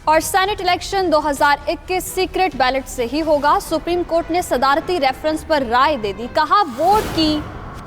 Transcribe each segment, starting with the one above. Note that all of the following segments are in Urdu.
اور سینٹ الیکشن 2021 سیکرٹ بیلٹ سے ہی ہوگا۔ سپریم کورٹ نے صدارتی ریفرنس پر رائے دے دی، کہا ووٹ کی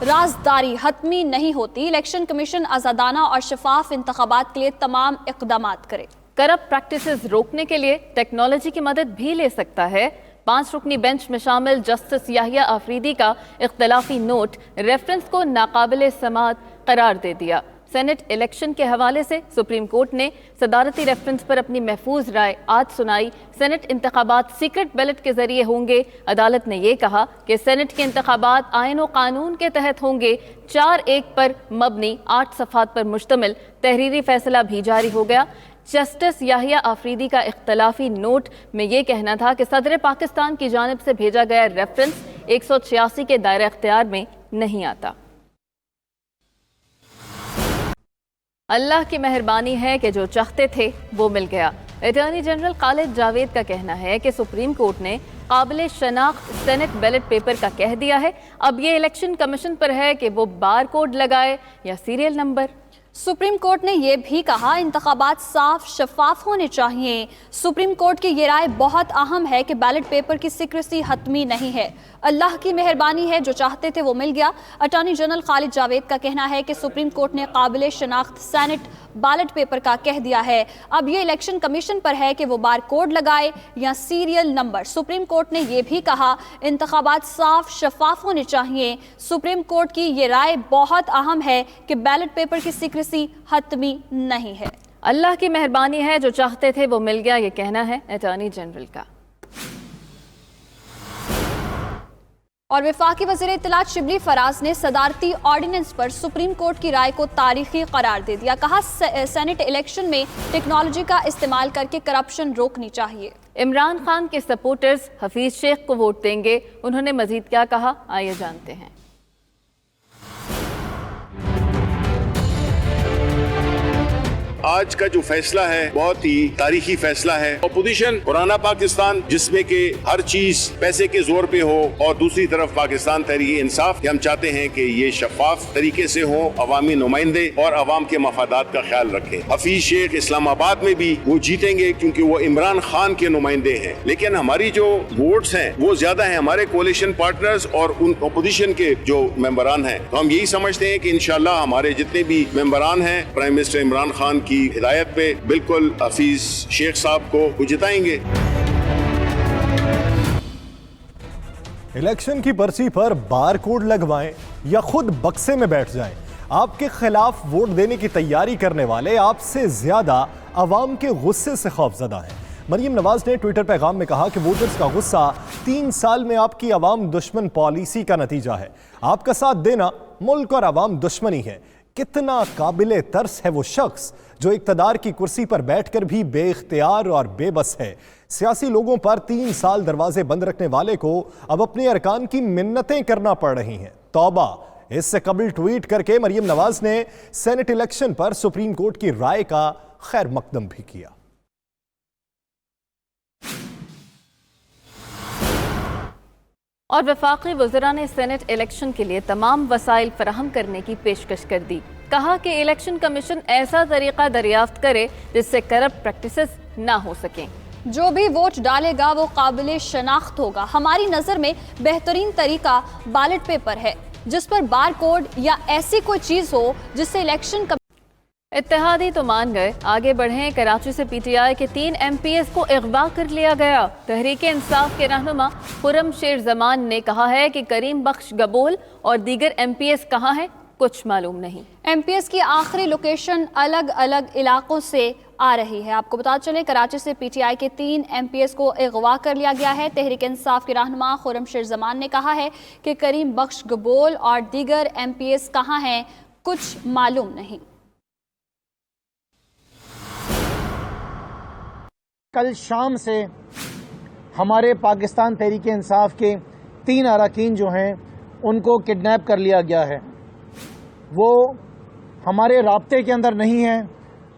رازداری حتمی نہیں ہوتی، الیکشن کمیشن آزادانہ اور شفاف انتخابات کے لیے تمام اقدامات کرے۔ کرپٹ پریکٹسز روکنے کے لیے ٹیکنالوجی کی مدد بھی لے سکتا ہے۔ 5 رکنی بینچ میں شامل جسٹس یحییٰ آفریدی کا اختلافی نوٹ ریفرنس کو ناقابل سماعت قرار دے دیا۔ سینٹ الیکشن کے حوالے سے سپریم کورٹ نے صدارتی ریفرنس پر اپنی محفوظ رائے آج سنائی۔ سینٹ انتخابات سیکرٹ بیلٹ کے ذریعے ہوں گے۔ عدالت نے یہ کہا کہ سینٹ کے انتخابات آئین و قانون کے تحت ہوں گے۔ 4-1 پر مبنی 8 صفحات پر مشتمل تحریری فیصلہ بھی جاری ہو گیا۔ جسٹس یحییٰ آفریدی کا اختلافی نوٹ میں یہ کہنا تھا کہ صدر پاکستان کی جانب سے بھیجا گیا ریفرنس 186 کے دائرہ اختیار میں نہیں آتا۔ اللہ کی مہربانی ہے کہ جو چاہتے تھے وہ مل گیا۔ اٹارنی جنرل خالد جاوید کا کہنا ہے کہ سپریم کورٹ نے قابل شناخت سینٹ بیلٹ پیپر کا کہہ دیا ہے، اب یہ الیکشن کمیشن پر ہے کہ وہ بار کوڈ لگائے یا سیریل نمبر۔ سپریم کورٹ نے یہ بھی کہا انتخابات صاف شفاف ہونے چاہیے۔ سپریم کورٹ کی یہ رائے بہت اہم ہے کہ بیلٹ پیپر کی سیکریسی حتمی نہیں ہے، اللہ کی مہربانی ہے، جو چاہتے تھے وہ مل گیا۔ اٹارنی جنرل خالد جاوید کا کہنا ہے کہ سپریم کورٹ نے قابل شناخت سینٹ بیلٹ پیپر کا کہہ دیا ہے، اب یہ الیکشن کمیشن پر ہے کہ وہ بار کوڈ لگائے یا سیریل نمبر۔ سپریم کورٹ نے یہ بھی کہا انتخابات صاف شفاف ہونے چاہیے۔ سپریم کورٹ کی یہ رائے بہت اہم ہے کہ بیلٹ پیپر کی سیکریسی حتمی نہیں ہے۔ اللہ کی مہربانی ہے، جو چاہتے تھے وہ مل گیا، یہ کہنا ہے اٹارنی جنرل کا۔ اور وفاقی وزیر اطلاعات شبلی فراز نے صدارتی آرڈیننس پر سپریم کورٹ کی رائے کو تاریخی قرار دے دیا، کہا سینٹ الیکشن میں ٹیکنالوجی کا استعمال کر کے کرپشن روکنی چاہیے۔ عمران خان کے سپورٹرز حفیظ شیخ کو ووٹ دیں گے، انہوں نے مزید کیا کہا، آئیے جانتے ہیں۔ آج کا جو فیصلہ ہے بہت ہی تاریخی فیصلہ ہے۔ اپوزیشن پرانا پاکستان جس میں کہ ہر چیز پیسے کے زور پہ ہو، اور دوسری طرف پاکستان تحریک انصاف، ہم چاہتے ہیں کہ یہ شفاف طریقے سے ہو، عوامی نمائندے اور عوام کے مفادات کا خیال رکھیں۔ حفیظ شیخ اسلام آباد میں بھی وہ جیتیں گے کیونکہ وہ عمران خان کے نمائندے ہیں، لیکن ہماری جو ووٹس ہیں وہ زیادہ ہیں ہمارے کولیشن پارٹنرز اور ان اپوزیشن کے جو ممبران ہیں۔ تو ہم یہی سمجھتے ہیں کہ انشاءاللہ ہمارے جتنے بھی ممبران ہیں پرائم منسٹر عمران خان کی ہدایت پہ بالکل حفیظ شیخ صاحب کو جتائیں گے۔ الیکشن کی پرچی پر بار کوڈ لگوائیں یا خود بکسے میں بیٹھ جائیں، آپ کے خلاف ووٹ دینے کی تیاری کرنے والے آپ سے زیادہ عوام کے غصے سے خوفزدہ ہیں۔ مریم نواز نے ٹویٹر پیغام میں کہا کہ ووٹرز کا غصہ 3 سال میں آپ کی عوام دشمن پالیسی کا نتیجہ ہے۔ آپ کا ساتھ دینا ملک اور عوام دشمنی ہے۔ کتنا قابل ترس ہے وہ شخص جو اقتدار کی کرسی پر بیٹھ کر بھی بے اختیار اور بے بس ہے۔ سیاسی لوگوں پر 3 سال دروازے بند رکھنے والے کو اب اپنے ارکان کی منتیں کرنا پڑ رہی ہیں۔ توبہ! اس سے قبل ٹویٹ کر کے مریم نواز نے سینٹ الیکشن پر سپریم کورٹ کی رائے کا خیر مقدم بھی کیا۔ اور وفاقی وزراء نے سینٹ الیکشن کے لیے تمام وسائل فراہم کرنے کی پیشکش کر دی، کہا کہ الیکشن کمیشن ایسا طریقہ دریافت کرے جس سے کرپٹ پریکٹسز نہ ہو سکیں۔ جو بھی ووٹ ڈالے گا وہ قابل شناخت ہوگا۔ ہماری نظر میں بہترین طریقہ بیلٹ پیپر ہے جس پر بار کوڈ یا ایسی کوئی چیز ہو جس سے الیکشن اتحادی تو مان گئے، آگے بڑھیں۔ کراچی سے پی ٹی آئی کے 3 MPs کو اغوا کر لیا گیا۔ تحریک انصاف کے رہنما خرم شیر زمان نے کہا ہے کہ کریم بخش گبول اور دیگر MPs کہاں ہیں کچھ معلوم نہیں۔ MPs کی آخری لوکیشن الگ الگ علاقوں سے آ رہی ہے۔ آپ کو بتا چلیں کراچی سے پی ٹی آئی کے 3 MPs کو اغوا کر لیا گیا ہے۔ تحریک انصاف کے رہنما خرم شیر زمان نے کہا ہے کہ کریم بخش گبول اور دیگر MPs کہاں ہیں کچھ معلوم نہیں۔ کل شام سے ہمارے پاکستان تحریک انصاف کے 3 اراکین جو ہیں ان کو کڈنیپ کر لیا گیا ہے۔ وہ ہمارے رابطے کے اندر نہیں ہیں۔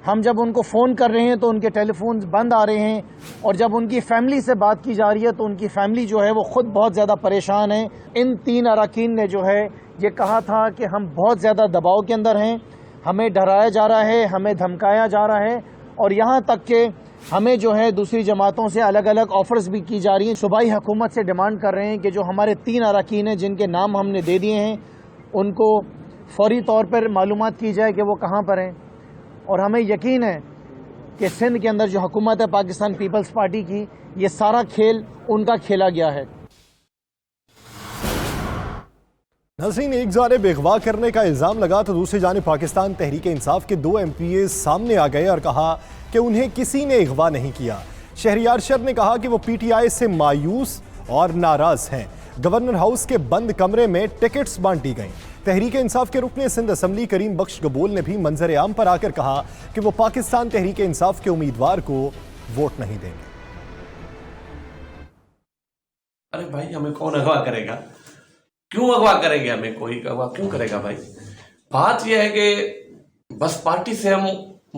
ہم جب ان کو فون کر رہے ہیں تو ان کے ٹیلی فونز بند آ رہے ہیں، اور جب ان کی فیملی سے بات کی جا رہی ہے تو ان کی فیملی جو ہے وہ خود بہت زیادہ پریشان ہے۔ ان 3 اراکین نے جو ہے یہ کہا تھا کہ ہم بہت زیادہ دباؤ کے اندر ہیں، ہمیں ڈرایا جا رہا ہے، ہمیں دھمکایا جا رہا ہے، اور یہاں تک کہ ہمیں جو ہے دوسری جماعتوں سے الگ الگ آفرز بھی کی جا رہی ہیں. صوبائی حکومت سے ڈیمانڈ کر رہے ہیں کہ جو ہمارے 3 اراکین ہیں جن کے نام ہم نے دے دیے ہیں ان کو فوری طور پر معلومات کی جائے کہ وہ کہاں پر ہیں. اور ہمیں یقین ہے کہ سندھ کے اندر جو حکومت ہے پاکستان پیپلز پارٹی کی, یہ سارا کھیل ان کا کھیلا گیا ہے. ناظرین, ایک جانب اغوا کرنے کا الزام لگا تو دوسری جانب پاکستان تحریک انصاف کے 2 MPs سامنے آ گئے اور کہا کہ انہیں کسی نے اغوا نہیں کیا. شہریار شر نے کہا کہ وہ PTI سے مایوس اور ناراض ہیں. گورنر ہاؤس کے بند کمرے میں ٹکٹس بانٹی گئیں. تحریک انصاف کے رکن سندھ اسمبلی کریم بخش گبول نے بھی منظر عام پر آ کر کہا کہ وہ پاکستان تحریک انصاف کے امیدوار کو ووٹ نہیں دیں گے. ارے بھائی, ہمیں کون اغوا کرے گا؟ کیوں اغوا کریں گے؟ ہمیں کوئی اغوا کیوں کرے گا بھائی؟ بات یہ ہے کہ بس پارٹی سے ہم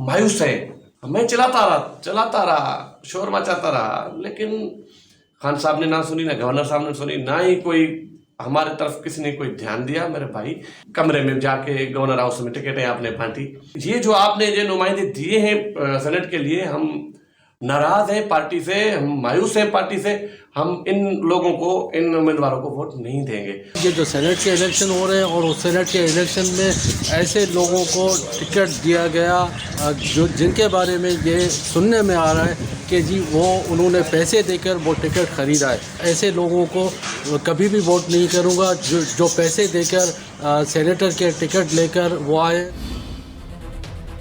مایوس ہیں. ہمیں چلاتا رہا شور مچاتا رہا, لیکن خان صاحب نے نہ سنی, نہ گورنر صاحب نے سنی, نہ ہی کوئی ہمارے طرف کسی نے کوئی دھیان دیا. میرے بھائی, کمرے میں جا کے گورنر ہاؤس میں ٹکٹیں آپ نے بانٹی. یہ جو آپ نے جو نمائندے دیے ہیں سینٹ کے لیے, ہم ناراض ہیں پارٹی سے, ہم مایوس ہیں پارٹی سے. ہم ان لوگوں کو, ان امیدواروں کو ووٹ نہیں دیں گے. یہ جو سینٹ کے الیکشن ہو رہے ہیں اور اس سینٹ کے الیکشن میں ایسے لوگوں کو ٹکٹ دیا گیا جو جن کے بارے میں یہ سننے میں آ رہا ہے کہ جی انہوں نے پیسے دے کر وہ ٹکٹ خریدا ہے. ایسے لوگوں کو کبھی بھی ووٹ نہیں کروں گا جو پیسے دے کر سینیٹر کے ٹکٹ لے کر وہ آئے.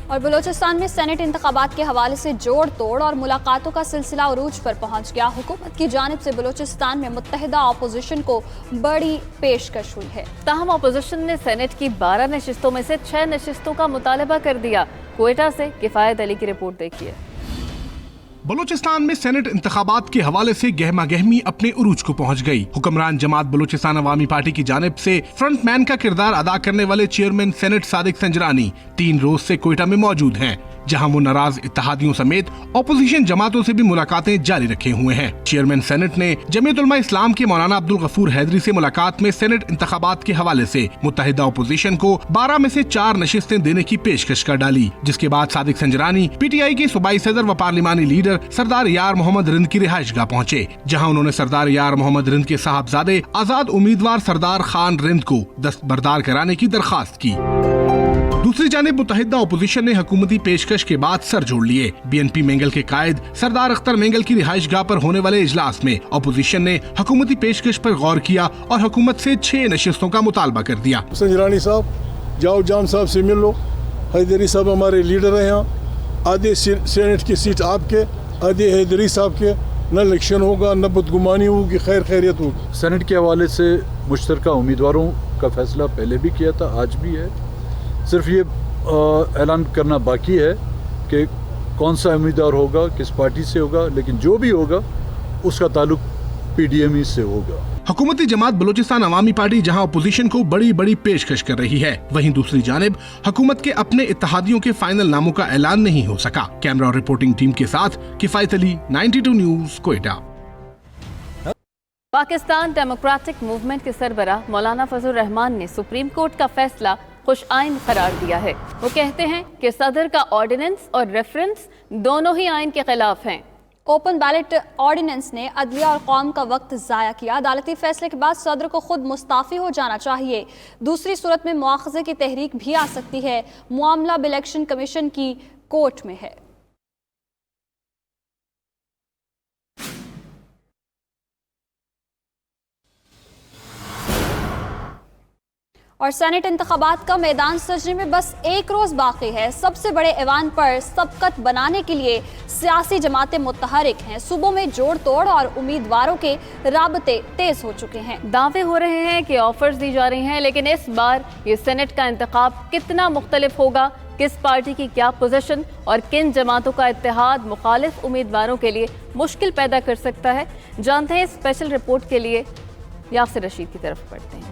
اور بلوچستان میں سینٹ انتخابات کے حوالے سے جوڑ توڑ اور ملاقاتوں کا سلسلہ عروج پر پہنچ گیا. حکومت کی جانب سے بلوچستان میں متحدہ اپوزیشن کو بڑی پیشکش ہوئی ہے. تاہم اپوزیشن نے سینٹ کی 12 نشستوں میں سے 6 نشستوں کا مطالبہ کر دیا. کوئٹہ سے کفایت علی کی رپورٹ دیکھیے. بلوچستان میں سینٹ انتخابات کے حوالے سے گہما گہمی اپنے عروج کو پہنچ گئی. حکمران جماعت بلوچستان عوامی پارٹی کی جانب سے فرنٹ مین کا کردار ادا کرنے والے چیئرمین سینٹ صادق سنجرانی 3 روز سے کوئٹہ میں موجود ہیں, جہاں وہ ناراض اتحادیوں سمیت اپوزیشن جماعتوں سے بھی ملاقاتیں جاری رکھے ہوئے ہیں. چیئرمین سینٹ نے جمعیت علماء اسلام کے مولانا عبدالغفور حیدری سے ملاقات میں سینٹ انتخابات کے حوالے سے متحدہ اپوزیشن کو 12 میں سے 4 نشستیں دینے کی پیشکش کر ڈالی, جس کے بعد صادق سنجرانی PTI کے صوبائی صدر و پارلیمانی لیڈر سردار یار محمد رند کی رہائش گاہ پہنچے, جہاں انہوں نے سردار یار محمد رند کے صاحبزادے آزاد امیدوار سردار خان رند کو دستبردار کرانے کی درخواست کی. دوسری جانب متحدہ اپوزیشن نے حکومتی پیشکش کے بعد سر جوڑ لیے. BNP مینگل کے قائد سردار اختر مینگل کی رہائش گاہ پر ہونے والے اجلاس میں اپوزیشن نے حکومتی پیشکش پر غور کیا اور حکومت سے 6 نشستوں کا مطالبہ کر دیا. سنجرانی صاحب, جاؤ جان صاحب سے مل لو. حیدری صاحب ہمارے لیڈر ہیں یہاں. آدھے سینٹ کی سیٹ آپ کے, آدھے حیدری صاحب کے. نہ الیکشن ہوگا, نہ بدگمانی ہوگی, خیریت ہوگی. سینٹ کے حوالے سے مشترکہ امیدواروں کا فیصلہ پہلے بھی کیا تھا, آج بھی ہے. صرف یہ اعلان کرنا باقی ہے کہ کون سا امیدوار ہوگا, کس پارٹی سے ہوگا, لیکن جو بھی ہوگا اس کا تعلق PDM سے ہوگا. حکومتی جماعت بلوچستان عوامی پارٹی جہاں اپوزیشن کو بڑی بڑی پیشکش کر رہی ہے, وہیں دوسری جانب حکومت کے اپنے اتحادیوں کے فائنل ناموں کا اعلان نہیں ہو سکا. کیمرہ اور رپورٹنگ ٹیم کے ساتھ کفایت علی, 92 news, Quetta. Pakistan democratic movement کے سربراہ مولانا فضل الرحمان نے سپریم کورٹ کا فیصلہ خوش آئین قرار دیا ہے. وہ کہتے ہیں کہ صدر کا آرڈیننس اور ریفرنس دونوں ہی آئین کے خلاف ہیں. اوپن بیلٹ آرڈیننس نے عدلیہ اور قوم کا وقت ضائع کیا. عدالتی فیصلے کے بعد صدر کو خود مستعفی ہو جانا چاہیے. دوسری صورت میں مواخذے کی تحریک بھی آ سکتی ہے. معاملہ الیکشن کمیشن کی کورٹ میں ہے. اور سینٹ انتخابات کا میدان سجنے میں بس 1 روز باقی ہے. سب سے بڑے ایوان پر سبقت بنانے کے لیے سیاسی جماعتیں متحرک ہیں. صوبوں میں جوڑ توڑ اور امیدواروں کے رابطے تیز ہو چکے ہیں. دعوے ہو رہے ہیں کہ آفرز دی جا رہی ہیں, لیکن اس بار یہ سینٹ کا انتخاب کتنا مختلف ہوگا, کس پارٹی کی کیا پوزیشن اور کن جماعتوں کا اتحاد مخالف امیدواروں کے لیے مشکل پیدا کر سکتا ہے, جانتے ہیں. اسپیشل رپورٹ کے لیے یاسر رشید کی طرف پڑھتے ہیں.